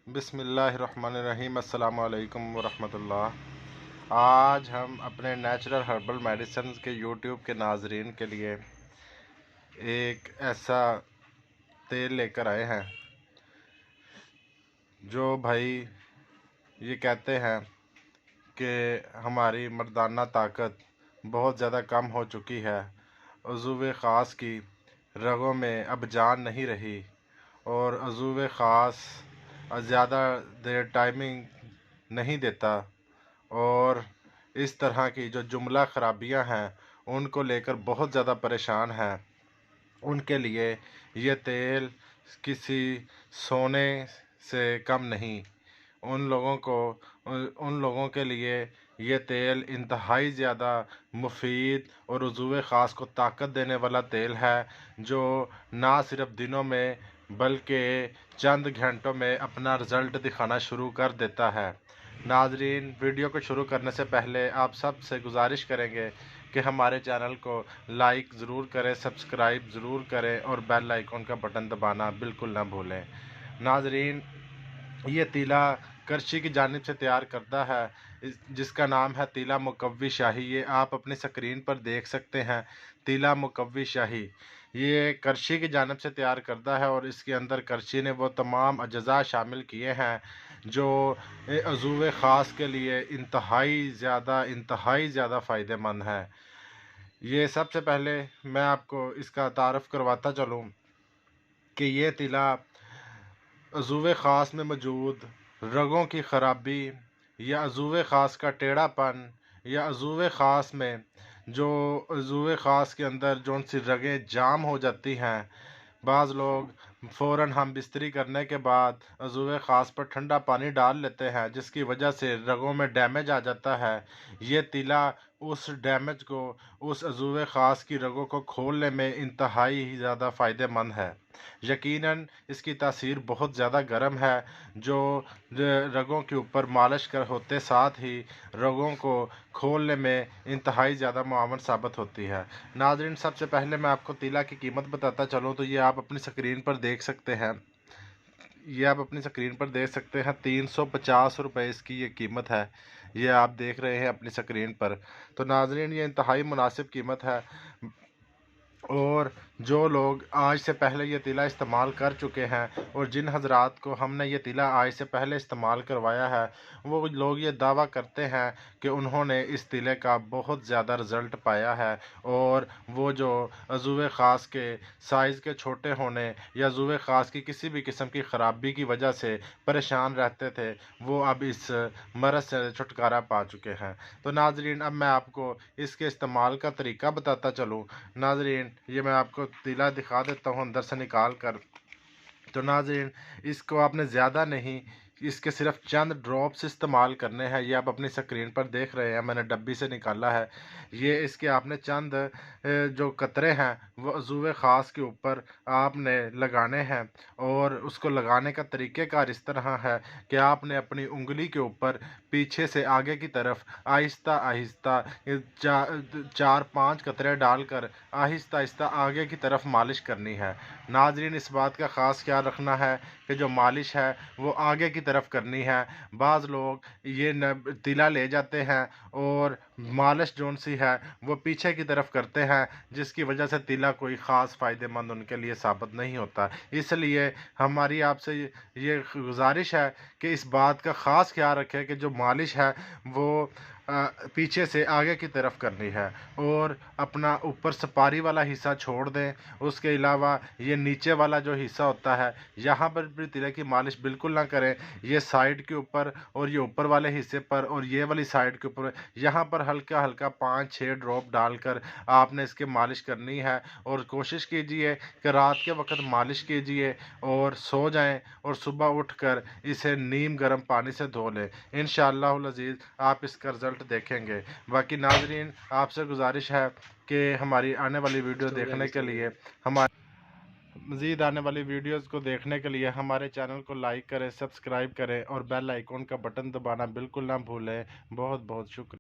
بسم اللہ الرحمن الرحیم۔ السلام علیکم ورحمۃ اللہ۔ آج ہم اپنے نیچرل ہربل میڈیسنز کے یوٹیوب کے ناظرین کے لیے ایک ایسا تیل لے کر آئے ہیں جو بھائی یہ کہتے ہیں کہ ہماری مردانہ طاقت بہت زیادہ کم ہو چکی ہے، عضو خاص کی رگوں میں اب جان نہیں رہی، اور عضو خاص زیادہ دیر ٹائمنگ نہیں دیتا، اور اس طرح کی جو جملہ خرابیاں ہیں ان کو لے کر بہت زیادہ پریشان ہیں۔ ان کے لیے یہ تیل کسی سونے سے کم نہیں۔ ان لوگوں کے لیے یہ تیل انتہائی زیادہ مفید اور عضو خاص کو طاقت دینے والا تیل ہے، جو نہ صرف دنوں میں بلکہ چند گھنٹوں میں اپنا رزلٹ دکھانا شروع کر دیتا ہے۔ ناظرین، ویڈیو کو شروع کرنے سے پہلے آپ سب سے گزارش کریں گے کہ ہمارے چینل کو لائک ضرور کریں، سبسکرائب ضرور کریں اور بیل آئیکن کا بٹن دبانا بالکل نہ بھولیں۔ ناظرین، یہ تیلا کرچی کی جانب سے تیار کردہ ہے، جس کا نام ہے تیلا مقوی شاہی۔ یہ آپ اپنی سکرین پر دیکھ سکتے ہیں، تیلا مقوی شاہی۔ یہ کرچی کی جانب سے تیار کردہ ہے، اور اس کے اندر کرچی نے وہ تمام اجزاء شامل کیے ہیں جو عضو خاص کے لیے انتہائی زیادہ فائدہ مند ہے۔ یہ سب سے پہلے میں آپ کو اس کا تعارف کرواتا چلوں کہ یہ تیلا عضو خاص میں موجود رگوں کی خرابی یا عضو خاص کا ٹیڑھا پن، یا عضو خاص میں جو عضو خاص کے اندر جون سی رگیں جام ہو جاتی ہیں، بعض لوگ فوراً ہم بستری کرنے کے بعد عضو خاص پر ٹھنڈا پانی ڈال لیتے ہیں، جس کی وجہ سے رگوں میں ڈیمیج آ جاتا ہے۔ یہ تیلا اس ڈیمیج کو، اس عضو خاص کی رگوں کو کھولنے میں انتہائی زیادہ فائدہ مند ہے۔ یقیناً اس کی تاثیر بہت زیادہ گرم ہے، جو رگوں کے اوپر مالش ہوتے ساتھ ہی رگوں کو کھولنے میں انتہائی زیادہ معاون ثابت ہوتی ہے۔ ناظرین، سب سے پہلے میں آپ کو تیلا کی قیمت بتاتا چلوں تو یہ آپ اپنی سکرین پر دیکھ سکتے ہیں۔ 350 روپے اس کی یہ قیمت ہے، یہ آپ دیکھ رہے ہیں اپنی سکرین پر۔ تو ناظرین، یہ انتہائی مناسب قیمت ہے، اور جو لوگ آج سے پہلے یہ تیلا استعمال کر چکے ہیں، اور جن حضرات کو ہم نے یہ تیلا آج سے پہلے استعمال کروایا ہے، وہ لوگ یہ دعویٰ کرتے ہیں کہ انہوں نے اس تیلے کا بہت زیادہ رزلٹ پایا ہے، اور وہ جو عضو خاص کے سائز کے چھوٹے ہونے یا عضو خاص کی کسی بھی قسم کی خرابی کی وجہ سے پریشان رہتے تھے، وہ اب اس مرض سے چھٹکارا پا چکے ہیں۔ تو ناظرین، اب میں آپ کو اس کے استعمال کا طریقہ بتاتا چلوں۔ ناظرین، یہ میں آپ کو تیلا دکھا دیتا ہوں اندر سے نکال کر۔ تو ناظرین، اس کو آپ نے زیادہ نہیں، اس کے صرف چند ڈراپس استعمال کرنے ہیں۔ یہ آپ اپنی سکرین پر دیکھ رہے ہیں، میں نے ڈبی سے نکالا ہے۔ یہ اس کے آپ نے چند جو قطرے ہیں وہ عضو خاص کے اوپر آپ نے لگانے ہیں، اور اس کو لگانے کا طریقہ کار اس طرح ہے کہ آپ نے اپنی انگلی کے اوپر پیچھے سے آگے کی طرف آہستہ آہستہ 4-5 قطرے ڈال کر آہستہ آہستہ آگے کی طرف مالش کرنی ہے۔ ناظرین، اس بات کا خاص خیال رکھنا ہے کہ جو مالش ہے وہ آگے کی طرف کرنی ہے۔ بعض لوگ یہ تیلا لے جاتے ہیں اور مالش جون سی ہے وہ پیچھے کی طرف کرتے ہیں، جس کی وجہ سے تیلا کوئی خاص فائدہ مند ان کے لیے ثابت نہیں ہوتا۔ اس لیے ہماری آپ سے یہ گزارش ہے کہ اس بات کا خاص خیال رکھیں کہ جو مالش ہے وہ پیچھے سے آگے کی طرف کرنی ہے، اور اپنا اوپر سپاری والا حصہ چھوڑ دیں۔ اس کے علاوہ یہ نیچے والا جو حصہ ہوتا ہے، یہاں پر بھی تیلے کی مالش بالکل نہ کریں۔ یہ سائیڈ کے اوپر اور یہ اوپر والے حصے پر اور یہ والی سائیڈ کے اوپر، یہاں پر ہلکا ہلکا 5-6 ڈراپ ڈال کر آپ نے اس کی مالش کرنی ہے، اور کوشش کیجئے کہ رات کے وقت مالش کیجئے اور سو جائیں، اور صبح اٹھ کر اسے نیم گرم پانی سے دھو لیں۔ انشاءاللہ العزیز آپ اس کا رزلٹ دیکھیں گے۔ باقی ناظرین، آپ سے گزارش ہے کہ ہماری آنے والی ویڈیو دیکھنے کے لیے، مزید آنے والی ویڈیوز کو دیکھنے کے لیے ہمارے چینل کو لائک کریں، سبسکرائب کریں اور بیل آئیکن کا بٹن دبانا بالکل نہ بھولیں۔ بہت بہت شکریہ۔